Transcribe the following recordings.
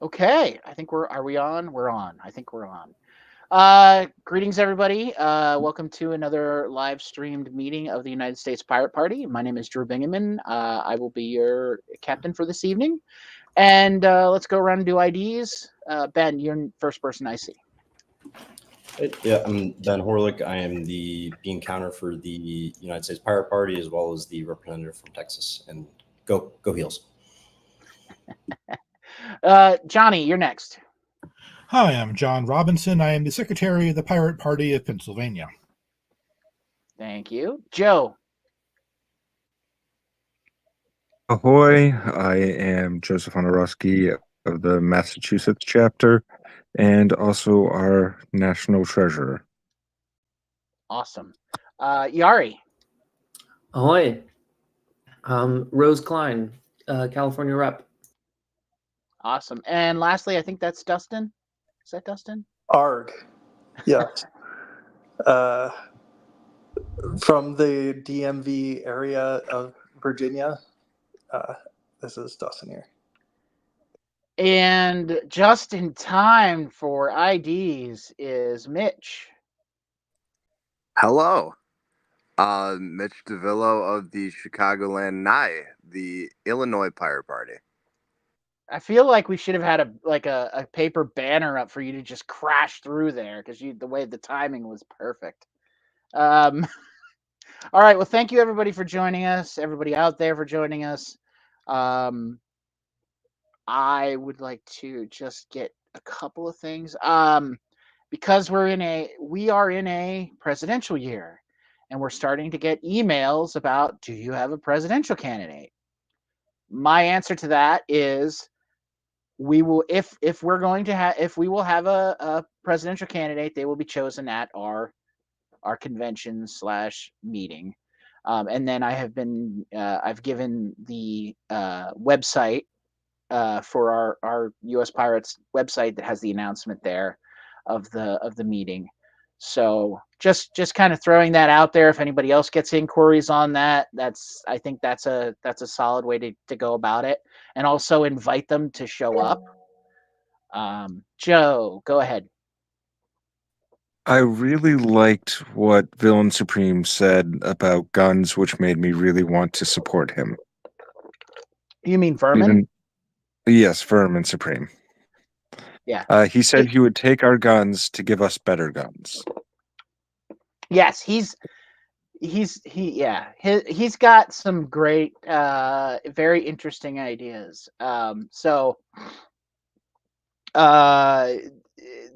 Okay, I think are we on? We're on. I think we're on. Greetings, everybody. Welcome to another live streamed meeting of the United States Pirate Party. My name is Drew Bingaman. I will be your captain for this evening. And let's go around and do IDs. Ben, you're the first person I see. Yeah, I'm Ben Horlick. I am the bean counter for the United States Pirate Party, as well as the representative from Texas. And go Heels. Johnny, you're next. Hi, I'm John Robinson. I am the Secretary of the Pirate Party of Pennsylvania. Thank you. Joe. Ahoy, I am Joseph Honorowski of the Massachusetts chapter and also our national treasurer. Awesome. Yari. Ahoy. Rose Klein, California rep. Awesome. And lastly, I think that's Dustin. Is that Dustin? Arg. Yes. From the DMV area of Virginia, this is Dustin here. And just in time for IDs is Mitch. Hello. Mitch DeVillo of the Chicagoland NIE, the Illinois Pirate Party. I feel like we should have had a paper banner up for you to just crash through there because the way the timing was perfect. All right. Well, thank you everybody for joining us. Everybody out there for joining us. I would like to just get a couple of things. Because we are in a presidential year, and we're starting to get emails about, do you have a presidential candidate? My answer to that is we will, if we will have a presidential candidate, they will be chosen at our convention / meeting. And then I've given the website for our U.S. Pirates website that has the announcement there of the meeting. So just kind of throwing that out there. If anybody else gets inquiries on that, I think that's a solid way to go about it, and also invite them to show up. Joe, go ahead. I really liked what Villain Supreme said about guns, which made me really want to support him. You mean Vermin? Yes, Vermin Supreme. Yeah. He said he would take our guns to give us better guns. Yes, he's got some great, very interesting ideas.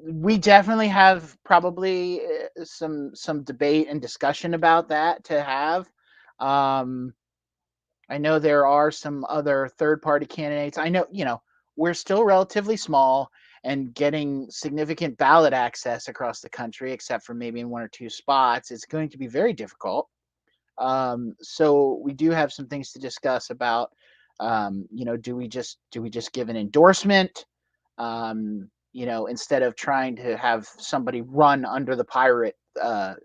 We definitely have probably some debate and discussion about that to have. I know there are some other third-party candidates. I know, we're still relatively small and getting significant ballot access across the country, except for maybe in one or two spots, is going to be very difficult. So we do have some things to discuss about, do we just give an endorsement, instead of trying to have somebody run under the pirate, under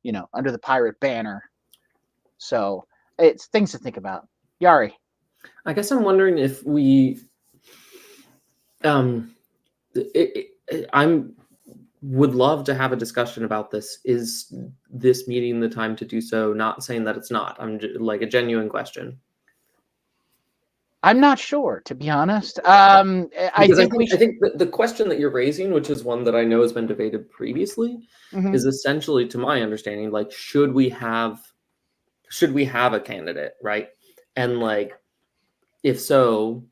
the pirate banner. So it's things to think about. Yari. I guess I'm wondering if we, would love to have a discussion about this. Is this meeting the time to do so? Not saying that it's not. I'm like a genuine question. I'm not sure, to be honest. I think the question that you're raising, which is one that I know has been debated previously, is essentially, to my understanding, like, should we have a candidate, right? And like, if so,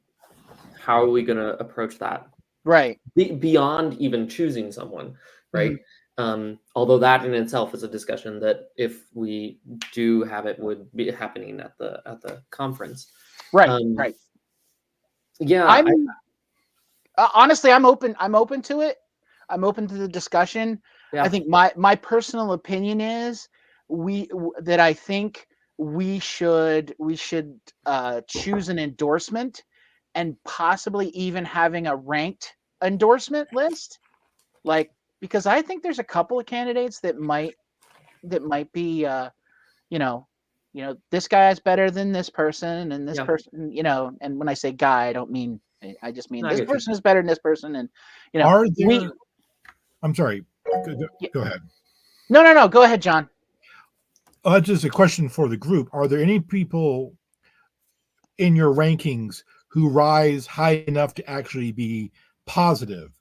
how are we going to approach that? Right. Beyond even choosing someone, right? Although that in itself is a discussion that, if we do have it, would be happening at the conference. Right. Right. Yeah. Honestly, I'm open to it. I'm open to the discussion. Yeah. I think my personal opinion is I think we should choose an endorsement, and possibly even having a ranked endorsement list, like, because I think there's a couple of candidates that might be, this guy is better than this person, and this person, and when I say guy, I don't mean I just mean I this get you. person is better than this person, and you know, Are there? I'm sorry. Yeah. Go ahead. No. Go ahead, John. Just a question for the group. Are there any people in your rankings who rise high enough to actually be positive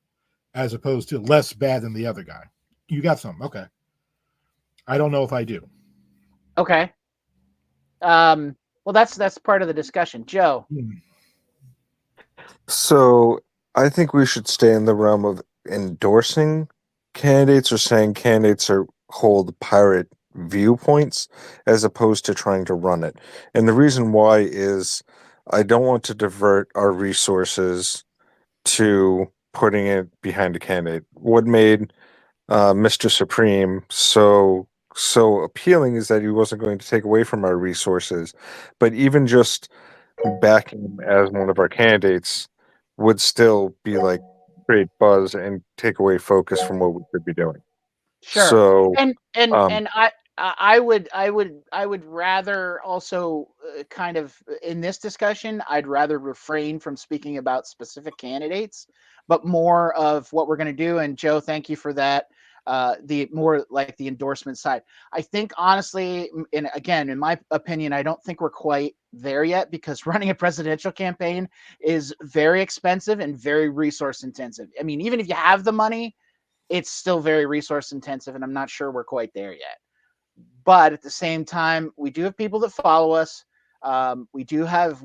as opposed to less bad than the other guy? You got some. Okay. I don't know if I do. Okay. Well, that's part of the discussion. Joe. So I think we should stay in the realm of endorsing candidates or saying candidates hold pirate viewpoints as opposed to trying to run it. And the reason why is I don't want to divert our resources to putting it behind a candidate. What made Mr. Supreme so appealing is that he wasn't going to take away from our resources, but even just backing him as one of our candidates would still be like create buzz and take away focus from what we could be doing. Sure. So And um, I would rather also kind of in this discussion, I'd rather refrain from speaking about specific candidates, but more of what we're going to do. And Joe, thank you for that. The more like the endorsement side. I think honestly, and again, in my opinion, I don't think we're quite there yet because running a presidential campaign is very expensive and very resource intensive. I mean, even if you have the money, it's still very resource intensive, and I'm not sure we're quite there yet. But at the same time, we do have people that follow us. We do have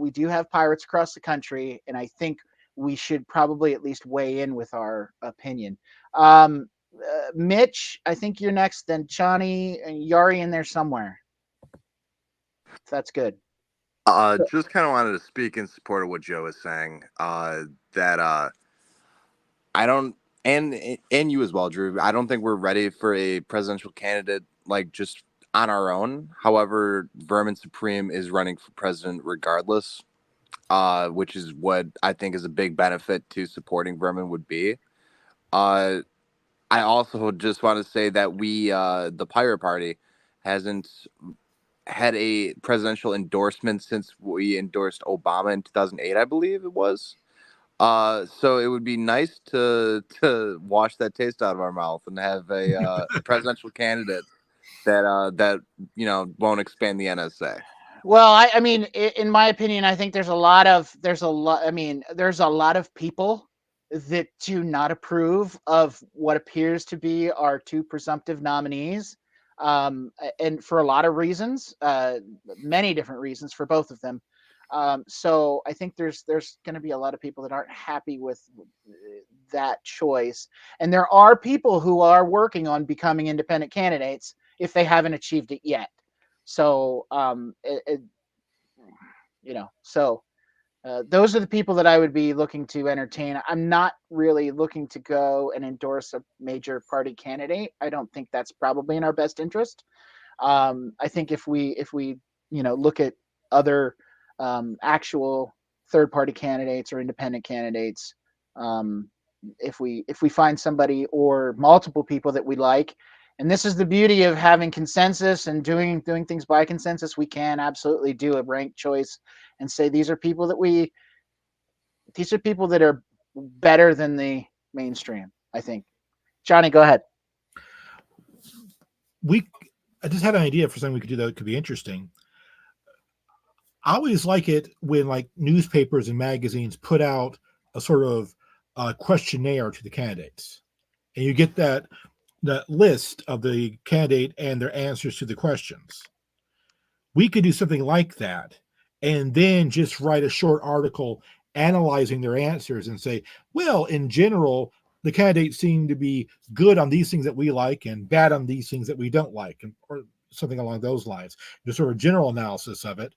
pirates across the country, and I think we should probably at least weigh in with our opinion. Mitch, I think you're next. Then Chani and Yari in there somewhere. That's good. Just kind of wanted to speak in support of what Joe is saying. That I don't, and you as well, Drew. I don't think we're ready for a presidential candidate like just on our own. However, Vermin Supreme is running for president regardless, which is what I think is a big benefit to supporting Vermin would be. I also just want to say that we, the Pirate Party, hasn't had a presidential endorsement since we endorsed Obama in 2008, I believe it was. So it would be nice to wash that taste out of our mouth and have a presidential candidate that won't expand the NSA. Well, I mean, in my opinion, I think there's a lot of people that do not approve of what appears to be our two presumptive nominees, and for a lot of reasons, many different reasons for both of them. So I think there's going to be a lot of people that aren't happy with that choice, and there are people who are working on becoming independent candidates if they haven't achieved it yet. So, those are the people that I would be looking to entertain. I'm not really looking to go and endorse a major party candidate. I don't think that's probably in our best interest. I think if we look at other actual third party candidates or independent candidates, if we find somebody or multiple people that we like, and this is the beauty of having consensus and doing things by consensus, we can absolutely do a ranked choice and say these are people that are better than the mainstream. I think. Johnny, go ahead. I just had an idea for something we could do that could be interesting. I always like it when like newspapers and magazines put out a sort of questionnaire to the candidates, and you get that list of the candidate and their answers to the questions. We could do something like that and then just write a short article analyzing their answers and say, well, in general, the candidates seem to be good on these things that we like and bad on these things that we don't like, or something along those lines. Just sort of general analysis of it.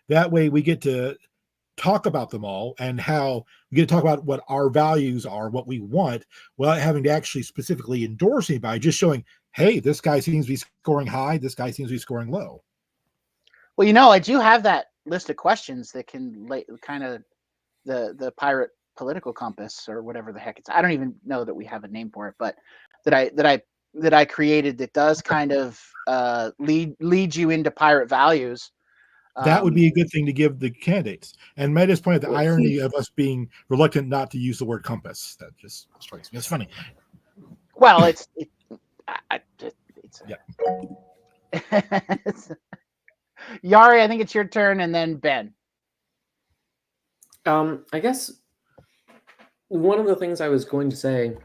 That way we get to talk about them all and how we get to talk about what our values are, what we want, without having to actually specifically endorse anybody, just showing, hey, this guy seems to be scoring high, this guy seems to be scoring low. Well, I do have that list of questions that can kind of the pirate political compass or whatever the heck it's. I don't even know that we have a name for it, but that I created that does kind of lead you into pirate values. That would be a good thing to give the candidates. And Matt has pointed out the irony of us being reluctant not to use the word compass. That just strikes me. It's funny. Well, Yari, I think it's your turn, and then Ben. I guess one of the things I was going to say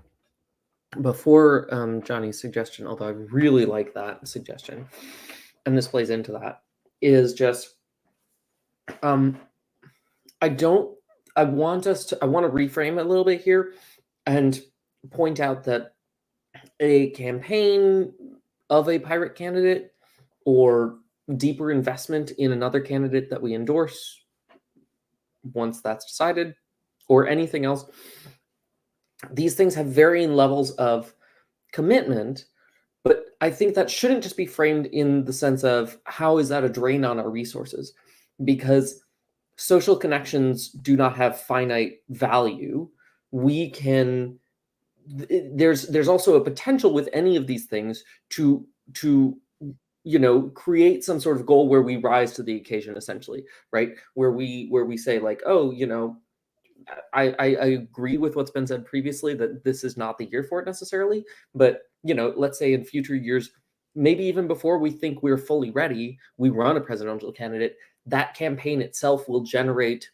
before Johnny's suggestion, although I really like that suggestion, and this plays into that, is just I want to reframe it a little bit here and point out that a campaign of a pirate candidate or deeper investment in another candidate that we endorse once that's decided, or anything else, these things have varying levels of commitment, but I think that shouldn't just be framed in the sense of how is that a drain on our resources, because social connections do not have finite value. We can, there's also a potential with any of these things to create some sort of goal where we rise to the occasion, essentially, right? Where we say like, oh, I agree with what's been said previously that this is not the year for it necessarily, but let's say in future years, maybe even before we think we're fully ready, we run a presidential candidate. That campaign itself will generate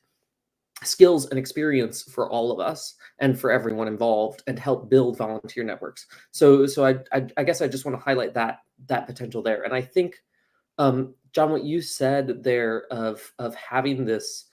skills and experience for all of us and for everyone involved, and help build volunteer networks. So I guess I just want to highlight that potential there. And I think, John, what you said there of having this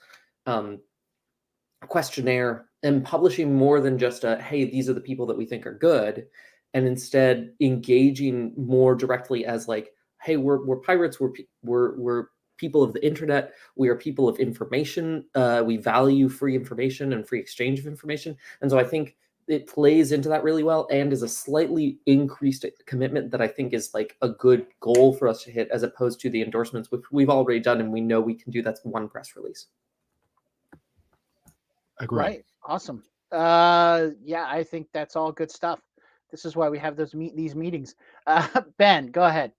questionnaire and publishing more than just hey, these are the people that we think are good, and instead engaging more directly as like, hey, we're pirates, we're people of the internet, we are people of information, we value free information and free exchange of information. And so I think it plays into that really well, and is a slightly increased commitment that I think is like a good goal for us to hit, as opposed to the endorsements, which we've already done and we know we can do. That's one press release. Agreed. Right. Awesome. Yeah, I think that's all good stuff. This is why we have these meetings. Ben, go ahead.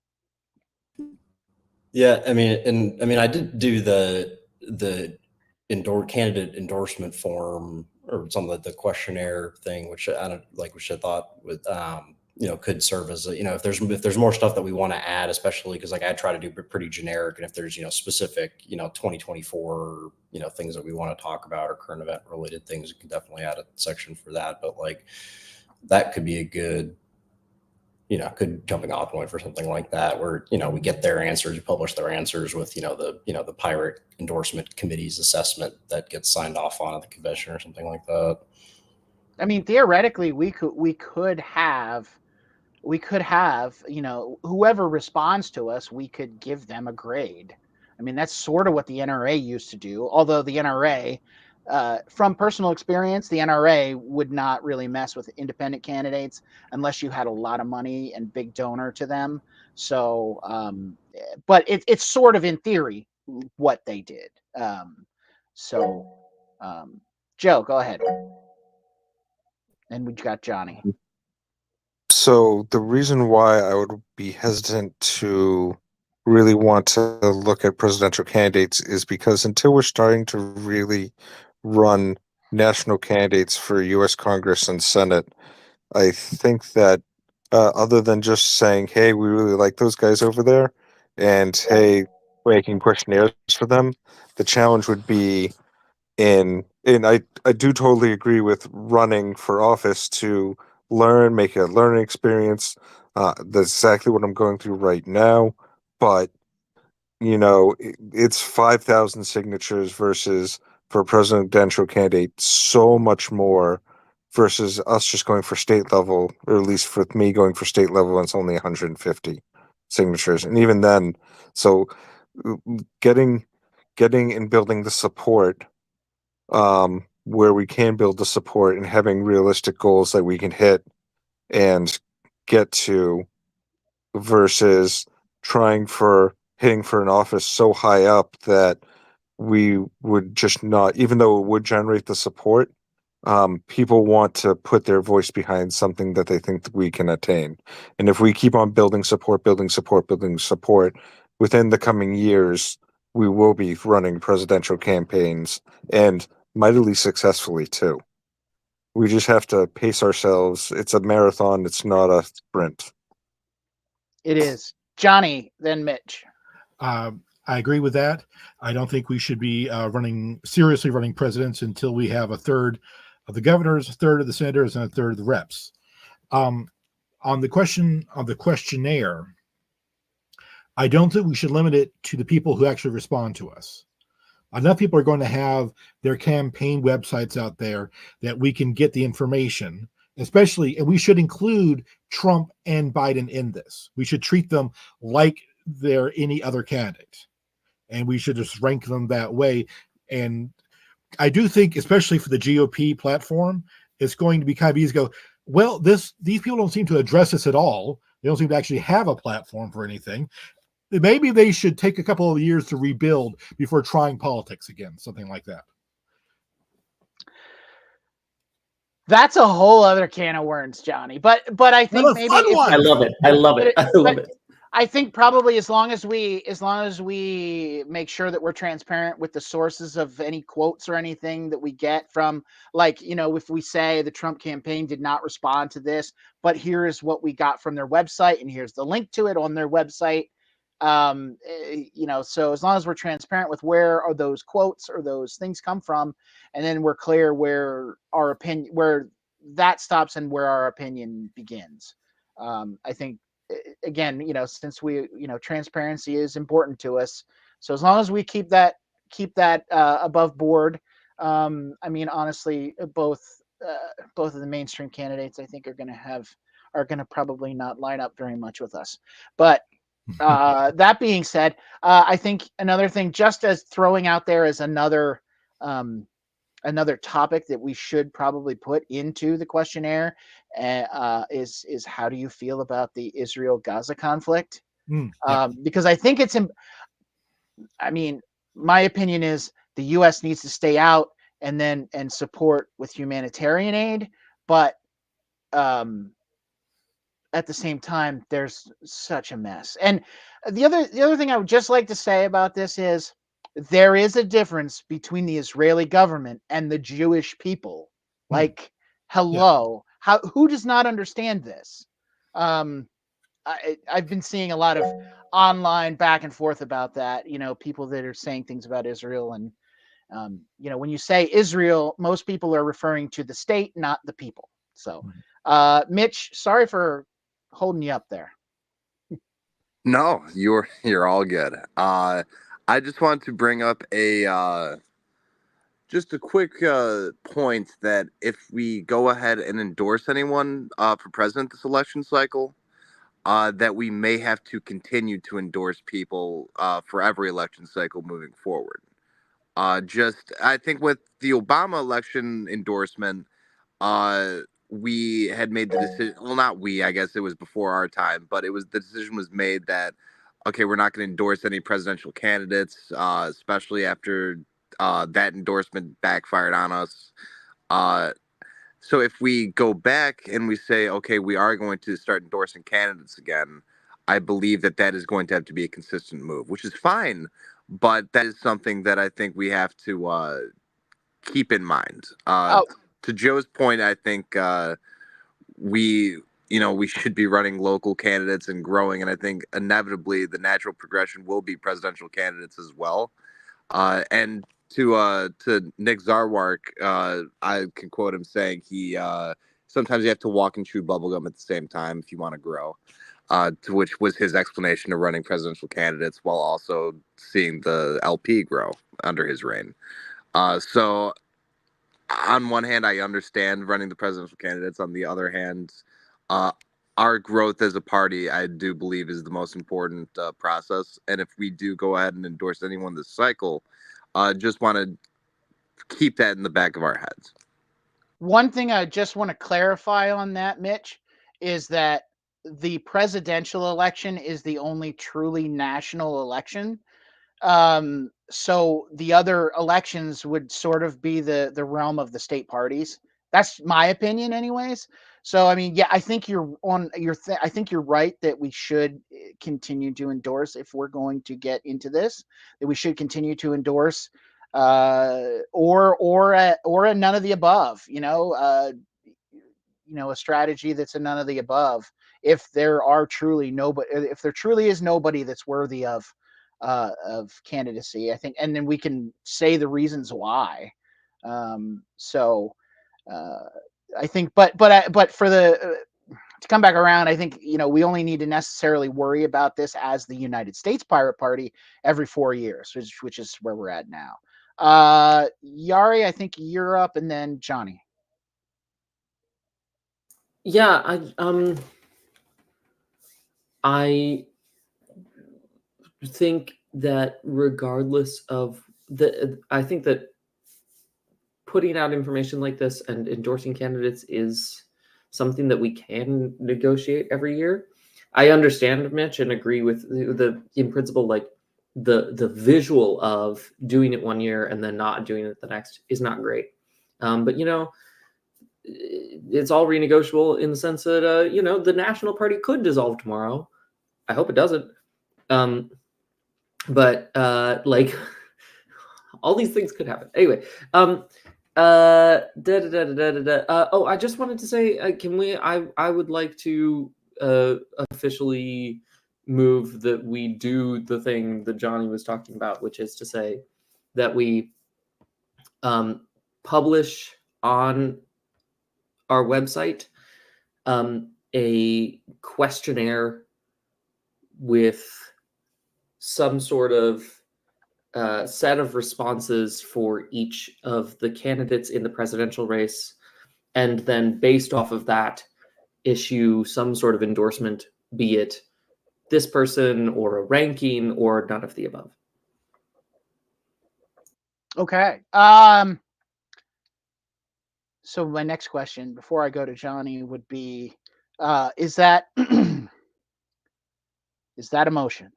Yeah, I mean, I did do the candidate endorsement form, or some of the questionnaire thing, which I thought would could serve as a, if there's more stuff that we want to add, especially because like I try to do pretty generic, and if there's specific 2024 things that we want to talk about, or current event related things, you can definitely add a section for that. But like that could be a good jumping off point for something like that, where we get their answers, we publish their answers with the pirate endorsement committee's assessment that gets signed off on at the convention or something like that. I mean, theoretically, we could have whoever responds to us, we could give them a grade. I mean, that's sort of what the NRA used to do, although the NRA, from personal experience, the NRA would not really mess with independent candidates unless you had a lot of money and big donor to them. So, but it's sort of in theory what they did. Joe, go ahead. And we got Johnny. So the reason why I would be hesitant to really want to look at presidential candidates is because until we're starting to really run national candidates for U.S. Congress and Senate, I think that other than just saying, hey, we really like those guys over there, and hey, making questionnaires for them, the challenge would be and I do totally agree with running for office to learn, make a learning experience. That's exactly what I'm going through right now. But, it's 5,000 signatures versus, for a presidential candidate, so much more, versus us just going for state level, or at least with me going for state level, and it's only 150 signatures. And even then, so getting and building the support, where we can build the support and having realistic goals that we can hit and get to, versus hitting for an office so high up that we would just not, even though it would generate the support, people want to put their voice behind something that they think that we can attain. And if we keep on building support, within the coming years, we will be running presidential campaigns, and mightily successfully too. We just have to pace ourselves. It's a marathon. It's not a sprint. It is. Johnny, then Mitch. I agree with that. I don't think we should be seriously running presidents until we have a third of the governors, a third of the senators, and a third of the reps. On the question of the questionnaire, I don't think we should limit it to the people who actually respond to us. Enough people are going to have their campaign websites out there that we can get the information, especially, and we should include Trump and Biden in this. We should treat them like they're any other candidate, and we should just rank them that way. And I do think, especially for the GOP platform, it's going to be kind of easy to go, well, these people don't seem to address this at all. They don't seem to actually have a platform for anything. Maybe they should take a couple of years to rebuild before trying politics again, something like that. That's a whole other can of worms, Johnny. But I think maybe I love it. I love it. I love it. I think probably as long as we make sure that we're transparent with the sources of any quotes or anything that we get from, like, if we say the Trump campaign did not respond to this, but here is what we got from their website and here's the link to it on their website. So as long as we're transparent with where are those quotes or those things come from, and then we're clear where our opinion, where that stops and where our opinion begins. I think, again, since we, transparency is important to us. So as long as we keep that above board, honestly, both of the mainstream candidates, I think, are going to probably not line up very much with us. But that being said, I think another thing, just as throwing out there as another topic that we should probably put into the questionnaire is how do you feel about the Israel-Gaza conflict? Because I think my opinion is the U.S. needs to stay out and support with humanitarian aid, but at the same time, there's such a mess. And the other thing I would just like to say about this is there is a difference between the Israeli government and the Jewish people. Like, hello, who does not understand this? I've been seeing a lot of online back and forth about that. People that are saying things about Israel, and when you say Israel, most people are referring to the state, not the people. So, Mitch, sorry for holding you up there. No, you're all good. I just want to bring up just a quick point that if we go ahead and endorse anyone for president this election cycle, that we may have to continue to endorse people for every election cycle moving forward. I think with the Obama election endorsement, we had made the decision. Well, not we, I guess it was before our time, but the decision was made that, okay, we're not going to endorse any presidential candidates, especially after that endorsement backfired on us. So if we go back and we say, okay, we are going to start endorsing candidates again, I believe that is going to have to be a consistent move, which is fine. But that is something that I think we have to keep in mind. To Joe's point, I think we should be running local candidates and growing. And I think inevitably the natural progression will be presidential candidates as well. And to Nick Zarwark, I can quote him saying sometimes you have to walk and chew bubblegum at the same time if you want to grow, to which was his explanation of running presidential candidates while also seeing the LP grow under his reign. So on one hand, I understand running the presidential candidates. On the other hand, our growth as a party, I do believe, is the most important process. And if we do go ahead and endorse anyone this cycle, just want to keep that in the back of our heads. One thing I just want to clarify on that, Mitch, is that the presidential election is the only truly national election. So the other elections would sort of be the realm of the state parties. That's my opinion anyways. So I mean, yeah, I think you're on your. I think you're right that we should continue to endorse if we're going to get into this. That we should continue to endorse, or a none of the above. A strategy that's a none of the above. If there truly is nobody that's worthy of candidacy, I think, and then we can say the reasons why. So. I think, but for to come back around, I think we only need to necessarily worry about this as the United States Pirate Party every 4 years, which is where we're at now. Yari, I think you're up, and then Johnny. Yeah, I think that regardless of I think that putting out information like this and endorsing candidates is something that we can negotiate every year. I understand, Mitch, and agree with the in principle, like the visual of doing it 1 year and then not doing it the next is not great. But it's all renegotiable in the sense that the National Party could dissolve tomorrow. I hope it doesn't. But like all these things could happen. Anyway, I just wanted to say, can we? I would like to officially move that we do the thing that Johnny was talking about, which is to say that we publish on our website a questionnaire with some sort of set of responses for each of the candidates in the presidential race, and then based off of that, issue some sort of endorsement, be it this person or a ranking or none of the above. Okay. So my next question before I go to Johnny would be, is that is that a motion?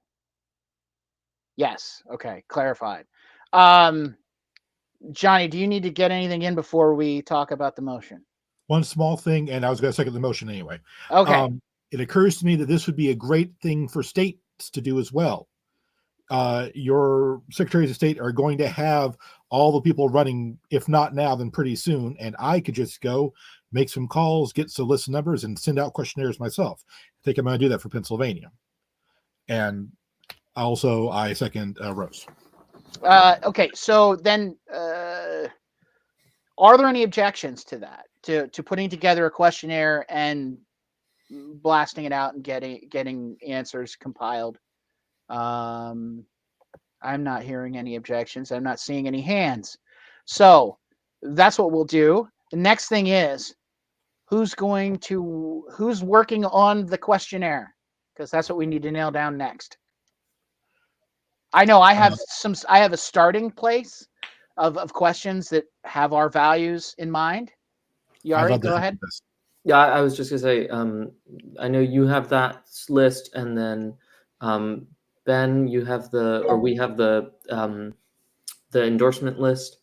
Yes. Okay. Clarified. Johnny, do you need to get anything in before we talk about the motion? One small thing, and I was going to second the motion anyway. Okay. It occurs to me that this would be a great thing for states to do as well. Your secretaries of state are going to have all the people running, if not now, then pretty soon. And I could just go make some calls, get some list of numbers, and send out questionnaires myself. I think I'm going to do that for Pennsylvania. And also, I second Rose. Okay. So then, are there any objections to that? To putting together a questionnaire and blasting it out and getting answers compiled? I'm not hearing any objections. I'm not seeing any hands. So that's what we'll do. The next thing is who's working on the questionnaire, because that's what we need to nail down next. I know I have a starting place of questions that have our values in mind. Yari, go ahead. Yeah, I was just gonna say, I know you have that list, and then Ben, you have we have the endorsement list.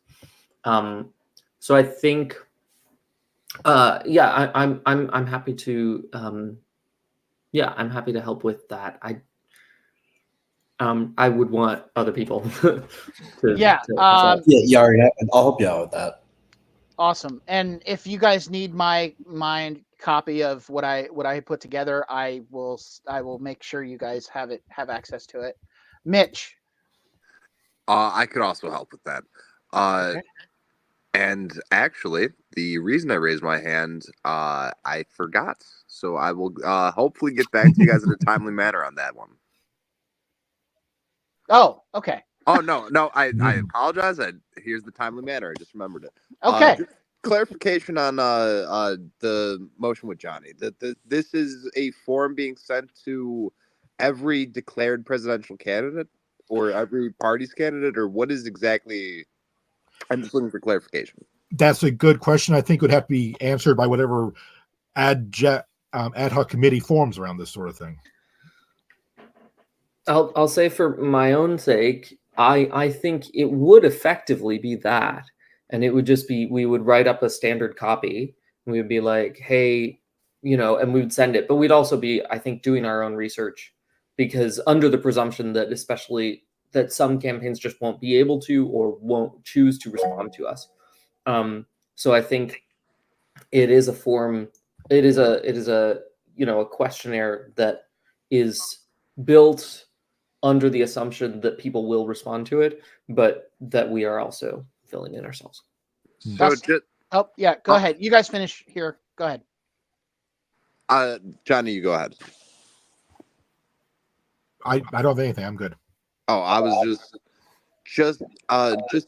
So I think, yeah, I'm happy to, I'm happy to help with that. I would want other people to. Yari, I'll help you out with that. Awesome. And if you guys need my copy of what I put together, I will make sure you guys have access to it. Mitch. I could also help with that. Okay. And actually, the reason I raised my hand, I forgot. So I will hopefully get back to you guys in a timely manner on that one. Oh, okay. Oh, no, I apologize. Here's the timely manner. I just remembered it. Okay. Clarification on the motion with Johnny. This is a form being sent to every declared presidential candidate or every party's candidate, or what is exactly? I'm just looking for clarification. That's a good question. I think would have to be answered by whatever ad hoc committee forms around this sort of thing. I'll say for my own sake, I think it would effectively be that. And it would just be, we would write up a standard copy. And we would be like, hey, and we would send it. But we'd also be, I think, doing our own research, because under the presumption that especially that some campaigns just won't be able to or won't choose to respond to us. So I think it is a form, it is a questionnaire that is built under the assumption that people will respond to it, but that we are also filling in ourselves. So go ahead. You guys finish here. Go ahead. Johnny, you go ahead. I don't have anything. I'm good. Oh, I was just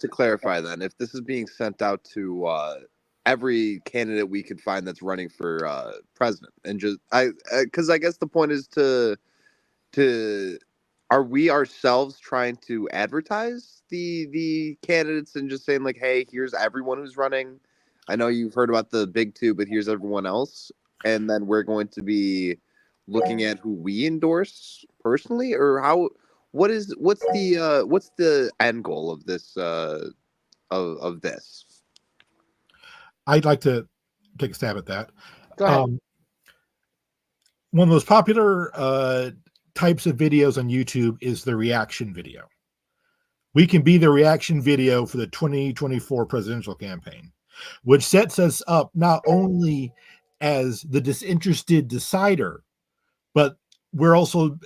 to clarify then, if this is being sent out to every candidate we could find that's running for president, and because I guess the point is to are we ourselves trying to advertise the candidates and just saying like, hey, here's everyone who's running. I know you've heard about the big two, but here's everyone else, and then we're going to be looking at who we endorse personally, or how. What's the end goal of this of this? I'd like to take a stab at that. Go ahead. One of the most popular types of videos on YouTube is the reaction video. We can be the reaction video for the 2024 presidential campaign, which sets us up not only as the disinterested decider, but we're also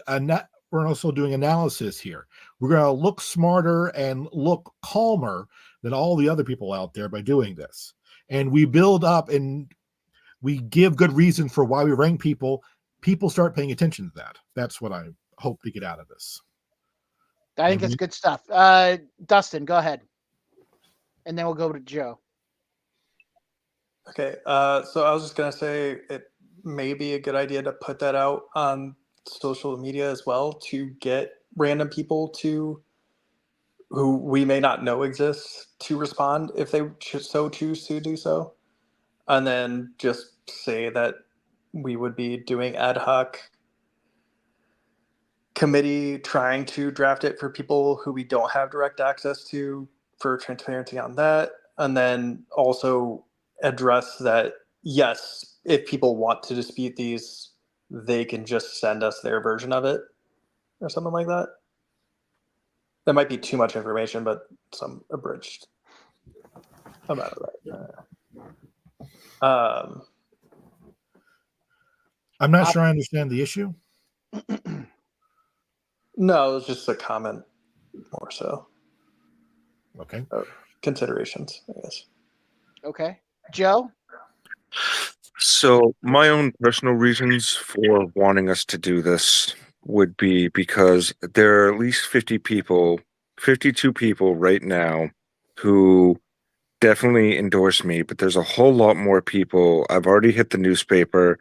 doing analysis here. We're going to look smarter and look calmer than all the other people out there by doing this. And we build up and we give good reason for why we rank people. People start paying attention to that. That's what I hope to get out of this. I think it's good stuff. Dustin, go ahead. And then we'll go to Joe. Okay. So I was just going to say it may be a good idea to put that out on social media as well, to get random people who we may not know exists to respond if they so choose to do so. And then just say that we would be doing ad hoc committee trying to draft it for people who we don't have direct access to, for transparency on that. And then also address that, yes, if people want to dispute these, they can just send us their version of it or something like that. That might be too much information, but some abridged amount of that. I'm not sure I understand the issue. No, it was just a comment more so. Okay. Considerations, I guess. Okay. Joe? So my own personal reasons for wanting us to do this would be because there are at least 52 people right now who definitely endorse me, but there's a whole lot more people. I've already hit the newspaper.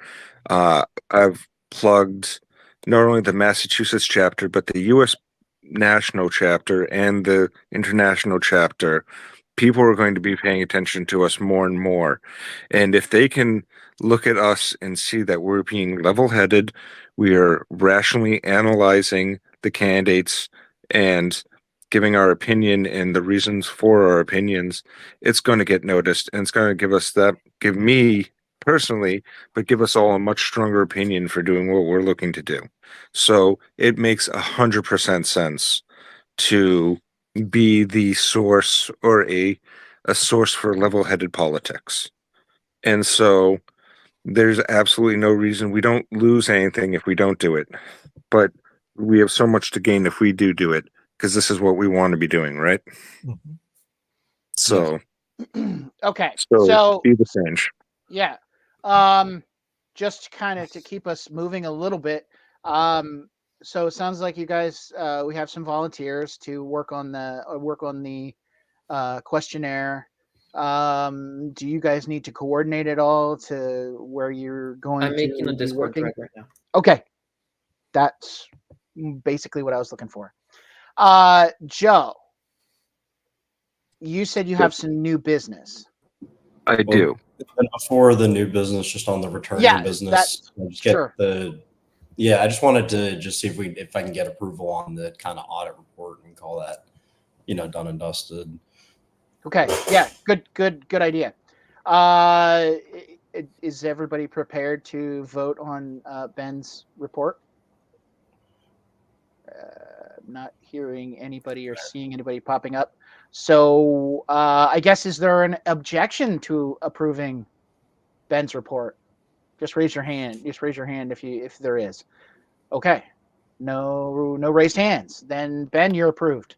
I've plugged not only the Massachusetts chapter, but the U.S. national chapter and the international chapter. People are going to be paying attention to us more and more. And if they can look at us and see that we're being level-headed, we are rationally analyzing the candidates and giving our opinion and the reasons for our opinions, it's going to get noticed, and it's going to give me personally, but give us all a much stronger opinion for doing what we're looking to do. So it makes 100% sense to be the source, or a source for level-headed politics. And so there's absolutely no reason. We don't lose anything if we don't do it, but we have so much to gain if we do it, because this is what we want to be doing, right? Mm-hmm. So okay. So be the change. Yeah. Just kind of to keep us moving a little bit. So it sounds like you guys, we have some volunteers to work on the questionnaire. Do you guys need to coordinate it all to where you're going? I'm making a Discord thread right now. Okay, that's basically what I was looking for. Joe, you said you have some new business. I do. And before the new business, just on the returning business, sure. I just wanted to see if I can get approval on the kind of audit report and call that, done and dusted. Okay. Yeah. Good idea. is everybody prepared to vote on Ben's report? Not hearing anybody or seeing anybody popping up. So I guess, is there an objection to approving Ben's report? Just raise your hand. Just raise your hand if there is. Okay. No raised hands. Then Ben, you're approved.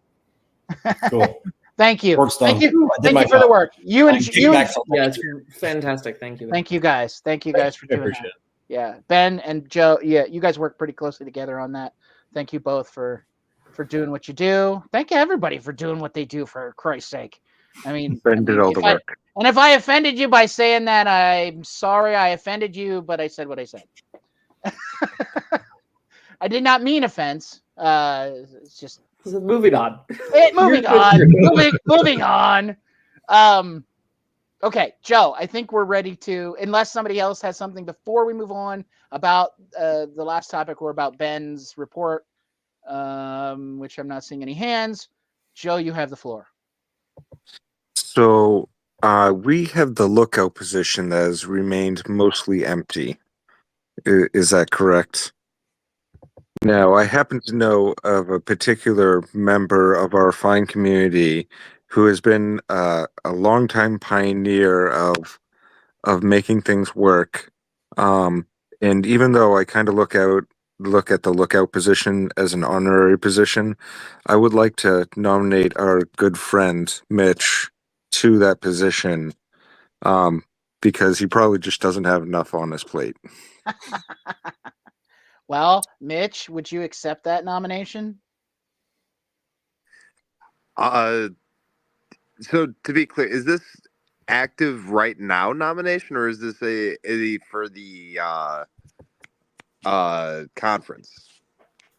Cool. Thank you. Work's done. Thank you. I did Thank my you for the job. work. You and Yeah, it's fantastic. Thank you. Thank you guys. Thank you guys for I doing appreciate that. it. Yeah, Ben and Joe. Yeah, you guys work pretty closely together on that. Thank you both for doing what you do. Thank you everybody for doing what they do. For Christ's sake, I mean, Ben did all the work. And if I offended you by saying that, I'm sorry I offended you, but I said what I said. I did not mean offense. It's just moving on. Moving on. Okay, Joe, I think we're ready to, unless somebody else has something before we move on about the last topic, or about Ben's report, which I'm not seeing any hands. Joe, you have the floor. So we have the lookout position that has remained mostly empty. Is that correct? Now, I happen to know of a particular member of our fine community who has been a longtime pioneer of making things work. And even though I kind of look at the lookout position as an honorary position, I would like to nominate our good friend Mitch to that position, because he probably just doesn't have enough on his plate. Well, Mitch, would you accept that nomination? So to be clear, is this active right now nomination, or is this a for the conference?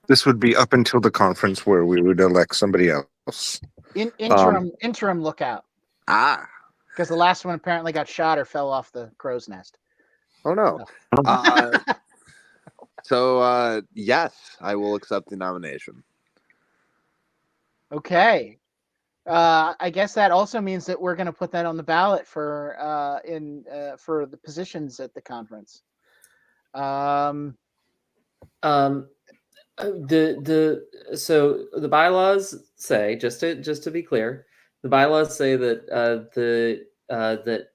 This would be up until the conference where we would elect somebody else. Interim lookout. Ah. Because the last one apparently got shot or fell off the crow's nest. Oh no. So yes, I will accept the nomination. Okay. I guess that also means that we're going to put that on the ballot for the positions at the conference. So the bylaws say, just to be clear, the bylaws say that that.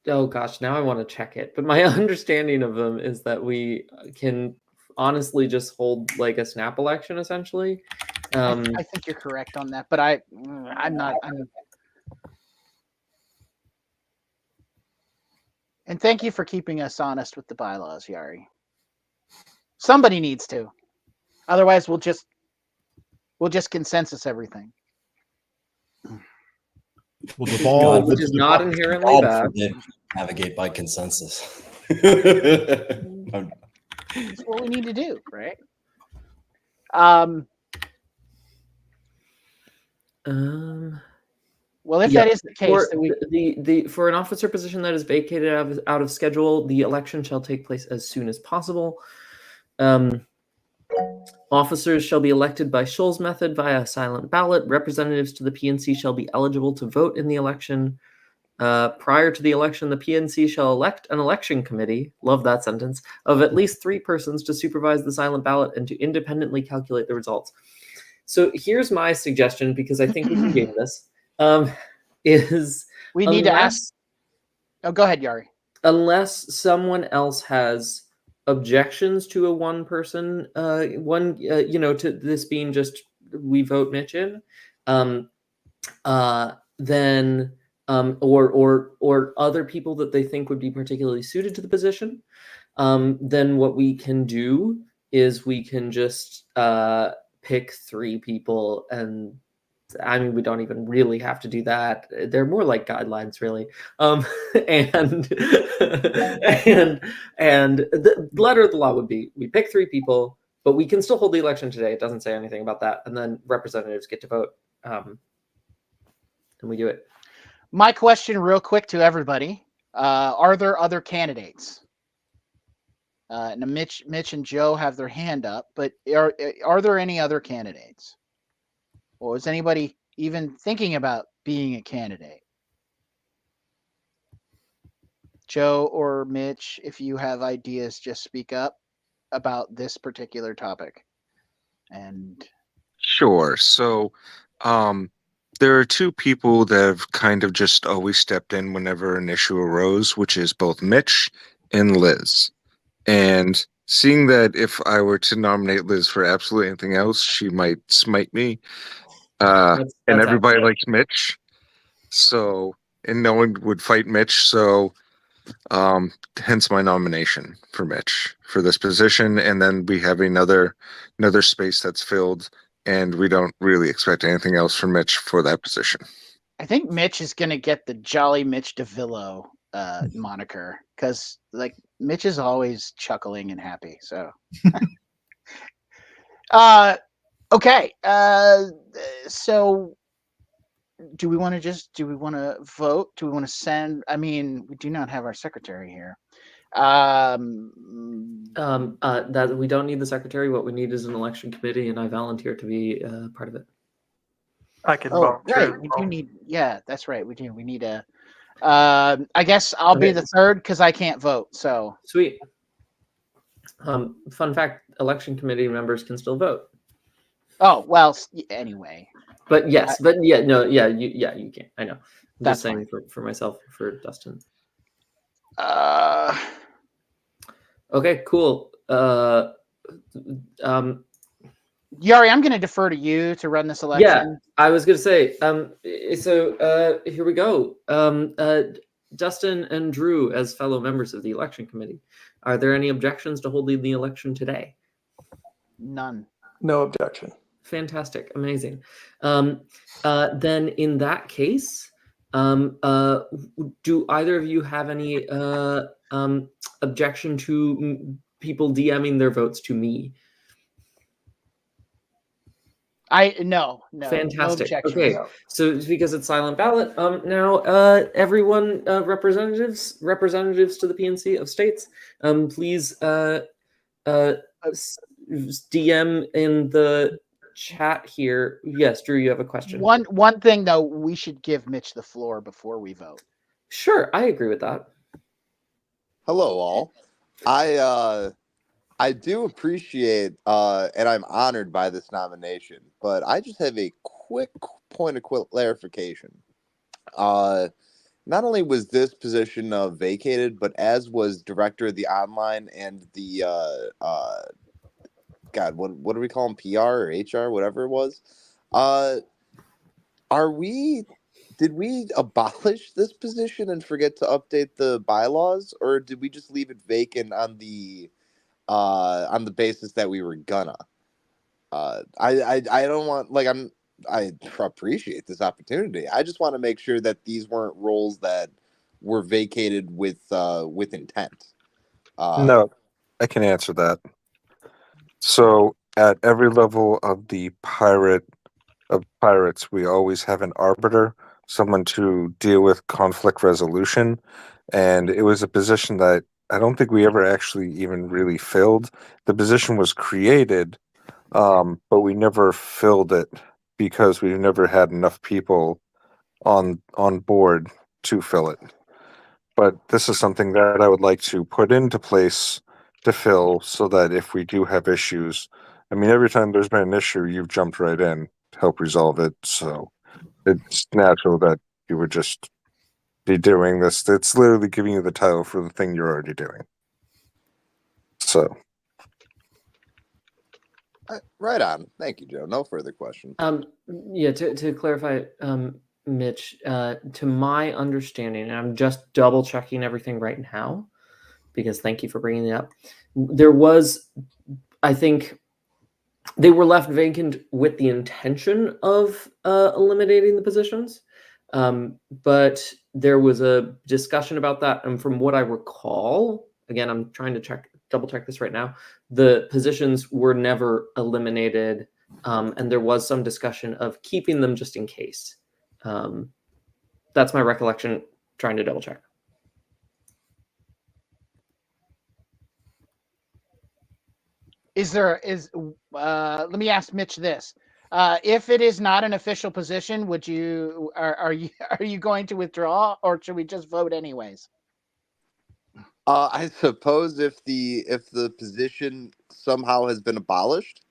Oh gosh, now I want to check it. But my understanding of them is that we can honestly just hold like a snap election, essentially. I think you're correct on that, but I'm not. And thank you for keeping us honest with the bylaws, Yari. Somebody needs to. Otherwise, we'll just consensus everything. Well, the ball, which is not inherently bad. Navigate by consensus. That's what we need to do, right? Well, if that is the case, then for an officer position that is vacated out of schedule, the election shall take place as soon as possible. Officers shall be elected by Scholl's method via silent ballot. Representatives to the PNC shall be eligible to vote in the election. Prior to the election, the PNC shall elect an election committee, love that sentence, of at least 3 persons to supervise the silent ballot and to independently calculate the results. So here's my suggestion, because I think we can game this, is we need to ask. Oh, go ahead, Yari. Unless someone else has objections to a one-person, to this being just we vote Mitch in, then or other people that they think would be particularly suited to the position, then what we can do is we can just pick 3 people, and I mean, we don't even really have to do that. They're more like guidelines, really. And the letter of the law would be, we pick 3 people, but we can still hold the election today. It doesn't say anything about that. And then representatives get to vote. And we do it. My question real quick to everybody. Are there other candidates? Now Mitch and Joe have their hand up, but are there any other candidates? Or is anybody even thinking about being a candidate? Joe or Mitch, if you have ideas, just speak up about this particular topic. And Sure. So, there are two people that have kind of just always stepped in whenever an issue arose, which is both Mitch and Liz. And seeing that if I were to nominate Liz for absolutely anything else, she might smite me. And everybody likes Mitch. So, and no one would fight Mitch. So, hence my nomination for Mitch for this position. And then we have another space that's filled, and we don't really expect anything else from Mitch for that position. I think Mitch is going to get the Jolly Mitch DeVillo moniker, because like Mitch is always chuckling and happy. So, okay. So do we want to vote? Do we want to send? I mean, we do not have our secretary here. That we don't need the secretary. What we need is an election committee, and I volunteer to be part of it. I can volunteer. Right. We do need. Yeah, that's right. We do. We need a. I guess I'll be the third because I can't vote. So sweet. Fun fact: election committee members can still vote. Oh well. Anyway. But yes, you can. I know. I'm just saying for myself, for Dustin. Okay, cool. Yari, I'm going to defer to you to run this election. Yeah, I was going to say. So here we go. Dustin and Drew, as fellow members of the election committee, are there any objections to holding the election today? None. No objection. Fantastic, amazing. Then in that case, do either of you have any objection to people DMing their votes to me? No. Fantastic. No okay, so it's because it's silent ballot. Now, everyone, representatives to the PNC of states, please DM in the chat here. Yes, Drew, you have a question. One thing though, we should give Mitch the floor before we vote. Sure, I agree with that. Hello, all. I do appreciate and I'm honored by this nomination, but I just have a quick point of clarification. Not only was this position vacated, but as was director of the online and the God, what do we call them? PR or HR, whatever it was. Did we abolish this position and forget to update the bylaws, or did we just leave it vacant on the basis that we were gonna? I don't want, like, I appreciate this opportunity. I just want to make sure that these weren't roles that were vacated with intent. No, I can answer that. So at every level of the pirates, we always have an arbiter, someone to deal with conflict resolution. And it was a position that I don't think we ever actually even really filled. The position was created, but we never filled it because we've never had enough people on board to fill it. But this is something that I would like to put into place to fill, so that if we do have issues, I mean, every time there's been an issue, you've jumped right in to help resolve it. So it's natural that you would just be doing this. It's literally giving you the title for the thing you're already doing. So. Right on. Thank you, Joe. No further questions. Yeah, to clarify, Mitch, to my understanding, and I'm just double checking everything right now, because thank you for bringing it up. There was, I think, they were left vacant with the intention of eliminating the positions, but there was a discussion about that, and from what I recall, again, I'm trying to double check this right now, the positions were never eliminated, and there was some discussion of keeping them just in case. That's my recollection, trying to double check. Let me ask Mitch this. If it is not an official position, are you going to withdraw, or should we just vote anyways? I suppose if the position somehow has been abolished,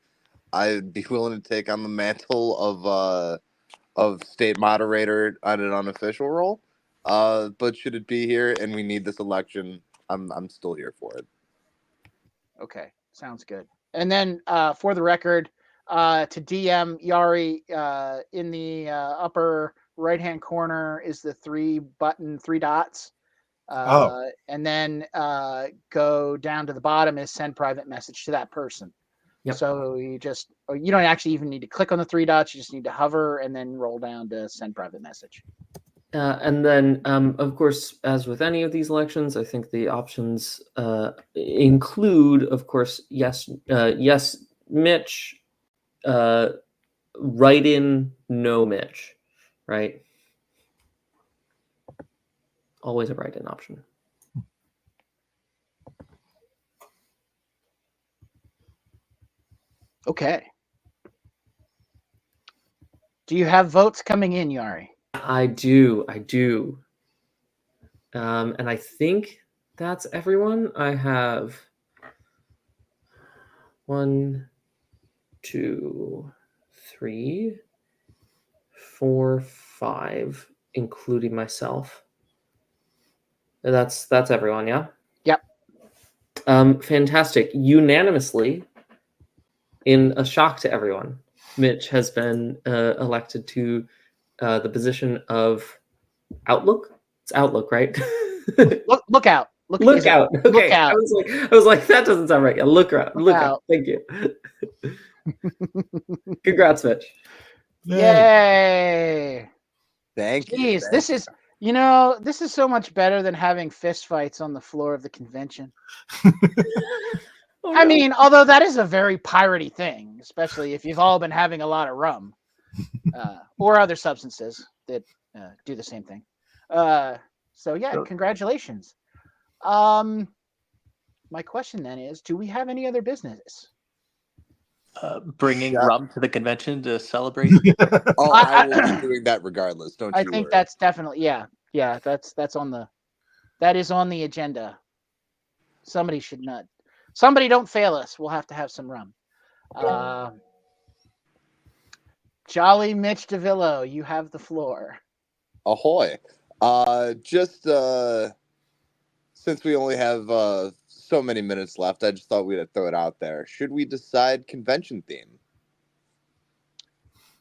I'd be willing to take on the mantle of state moderator on an unofficial role. But should it be here and we need this election, I'm still here for it. Okay, sounds good. And then for the record, to DM Yari, in the upper right-hand corner is the three dots. And then go down to the bottom is send private message to that person. Yep. So you don't actually even need to click on the three dots. You just need to hover and then roll down to send private message. And then, of course, as with any of these elections, I think the options include, of course, yes, Mitch, write in no Mitch, right? Always a write in option. Okay. Do you have votes coming in, Yari? I do. And I think that's everyone. I have 1, 2, 3, 4, 5, including myself. That's everyone, yeah? Yep. Fantastic. Unanimously, in a shock to everyone, Mitch has been elected to the position of Outlook. It's Outlook, right? Lookout. Look out. Okay. Look out. I was like, that doesn't sound right. Yeah, look out. Thank you. Congrats, Mitch. Yay. Thank you. Jeez, this is so much better than having fist fights on the floor of the convention. Oh, I no. mean, although that is a very piratey thing, especially if you've all been having a lot of rum or other substances that do the same thing. So yeah, congratulations. My question then is, do we have any other business? Bringing rum to the convention to celebrate. Oh, I will be doing that regardless. Don't you I think worry. that's definitely that's that is on the agenda. Somebody don't fail us. We'll have to have some rum. Jolly Mitch DeVillo, you have the floor. Ahoy. Just since we only have so many minutes left, I just thought we'd throw it out there. Should we decide convention theme?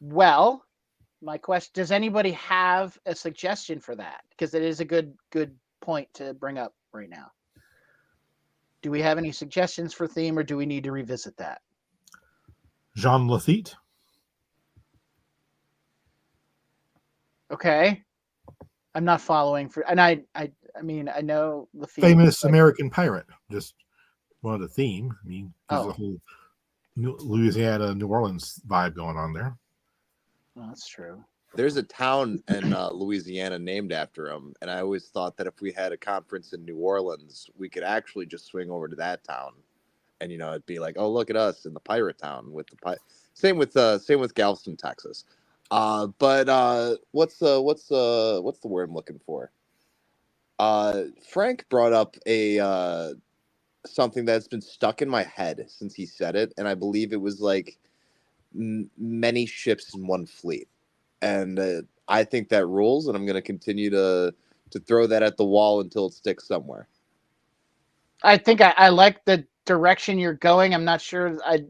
Well, my question, does anybody have a suggestion for that? Because it is a good point to bring up right now. Do we have any suggestions for theme, or do we need to revisit that? Jean Lafitte. Okay. I'm not following and I mean, I know Lafitte. Famous American pirate. Just wanted a theme. I mean, there's a whole Louisiana, New Orleans vibe going on there. Well, that's true. There's a town in Louisiana named after him, and I always thought that if we had a conference in New Orleans, we could actually just swing over to that town, and it'd be like, oh, look at us in the pirate town with the same with Galveston, Texas. But what's the word I'm looking for? Frank brought up a something that's been stuck in my head since he said it, and I believe it was like many ships in one fleet. And I think that rules, and I'm going to continue to throw that at the wall until it sticks somewhere. I think I like the direction you're going. I'm not sure I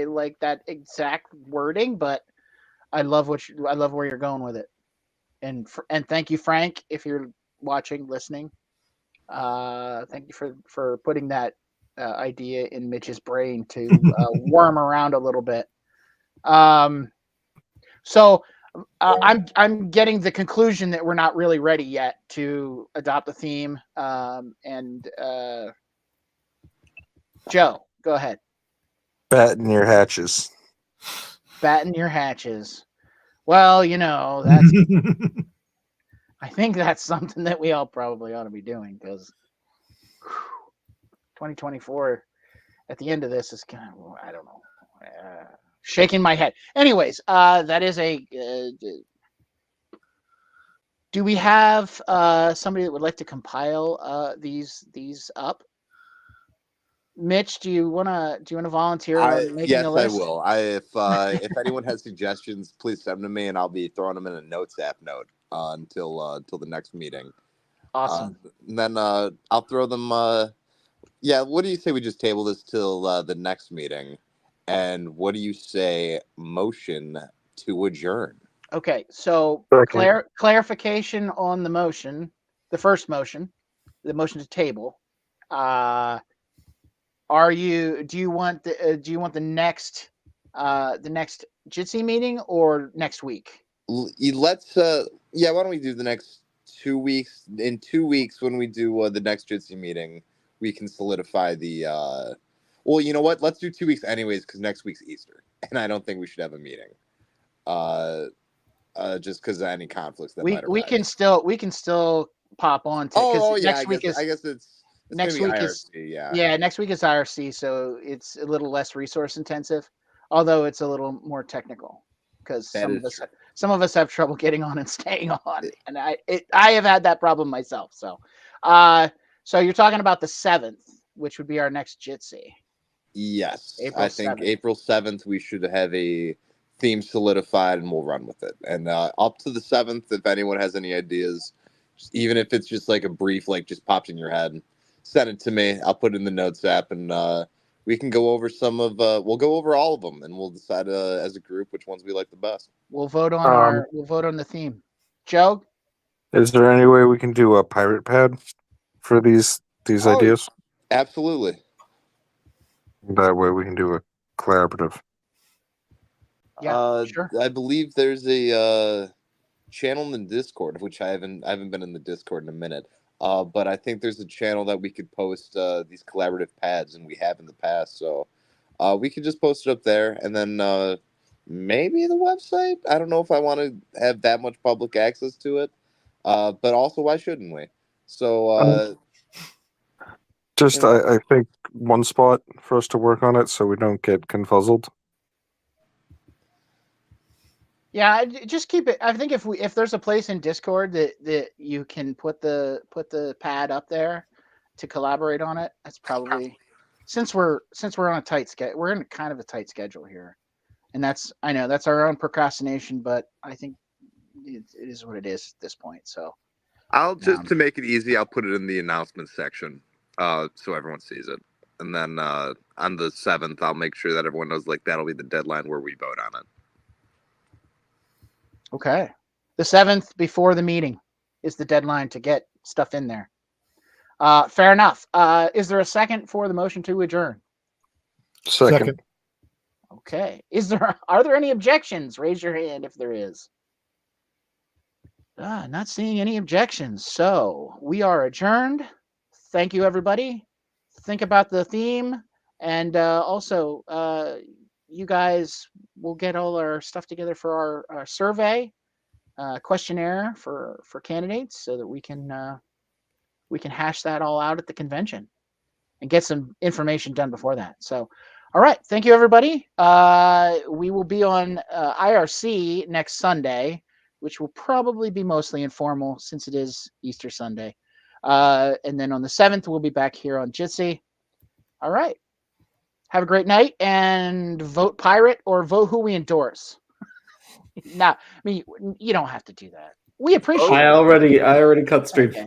like that exact wording, but I love where you're going with it. And thank you, Frank, if you're watching, listening. Thank you for putting that idea in Mitch's brain to worm around a little bit. So I'm getting the conclusion that we're not really ready yet to adopt a theme. And Joe, go ahead. Batten your hatches. Batten your hatches. Well, that's. I think that's something that we all probably ought to be doing, because 2024 at the end of this is kind of, I don't know. Shaking my head. Anyways, that is Do we have somebody that would like to compile these up? Mitch, do you wanna volunteer on making a Yes, I list? will. If anyone has suggestions, please send them to me, and I'll be throwing them in a notes app note until the next meeting. Awesome. And then I'll throw them. Yeah, what do you say we just table this till the next meeting? And what do you say? Motion to adjourn. Okay, so Second. clarification on the motion, the first motion, the motion to table. Do you want the next Jitsi meeting or next week? Let's yeah, why don't we do the next 2 weeks? In 2 weeks, when we do the next Jitsi meeting, we can solidify the well, you know what, let's do 2 weeks anyways, because next week's Easter, and I don't think we should have a meeting just because of any conflicts that might arise. we can still pop on to, oh yeah, next week I guess it's next week is IRC, yeah, next week is IRC, so it's a little less resource intensive, although it's a little more technical because some of us have trouble getting on and staying on, and I have had that problem myself. So so you're talking about the 7th, which would be our next Jitsi. Yes, April I think 7th. April 7th we should have a theme solidified, and we'll run with it. And up to the 7th, if anyone has any ideas, even if it's just like a brief, like just popped in your head, send it to me. I'll put it in the notes app, and we can go over we'll go over all of them, and we'll decide as a group which ones we like the best. We'll vote on the theme. Joe, Is there any way we can do a pirate pad for these ideas? Absolutely. That way we can do a collaborative. Yeah, sure. I believe there's a channel in the Discord, which I haven't been in the Discord in a minute. But I think there's a channel that we could post these collaborative pads, and we have in the past. So we could just post it up there, and then maybe the website. I don't know if I want to have that much public access to it, but also why shouldn't we? So I think one spot for us to work on it so we don't get confuzzled. Yeah, just keep it. I think if there's a place in Discord that you can put the pad up there to collaborate on it, that's probably, since we're on a tight schedule, we're in kind of a tight schedule here, and I know that's our own procrastination, but I think it is what it is at this point. So I'll just to make it easy, I'll put it in the announcement section, so everyone sees it, and then on the 7th, I'll make sure that everyone knows, like, that'll be the deadline where we vote on it. Okay. The 7th before the meeting is the deadline to get stuff in there. Fair enough. Is there a second for the motion to adjourn? Second. Okay. Are there any objections? Raise your hand if there is. Not seeing any objections. So we are adjourned. Thank you, everybody. Think about the theme, and also you guys will get all our stuff together for our survey questionnaire for candidates, so that we can hash that all out at the convention and get some information done before that. So, all right, thank you, everybody. We will be on IRC next Sunday, which will probably be mostly informal since it is Easter Sunday. And then on the 7th, we'll be back here on Jitsi. All right. Have a great night, and vote pirate or vote who we endorse. Nah, I mean, you don't have to do that. We appreciate it. I already cut stream. Okay.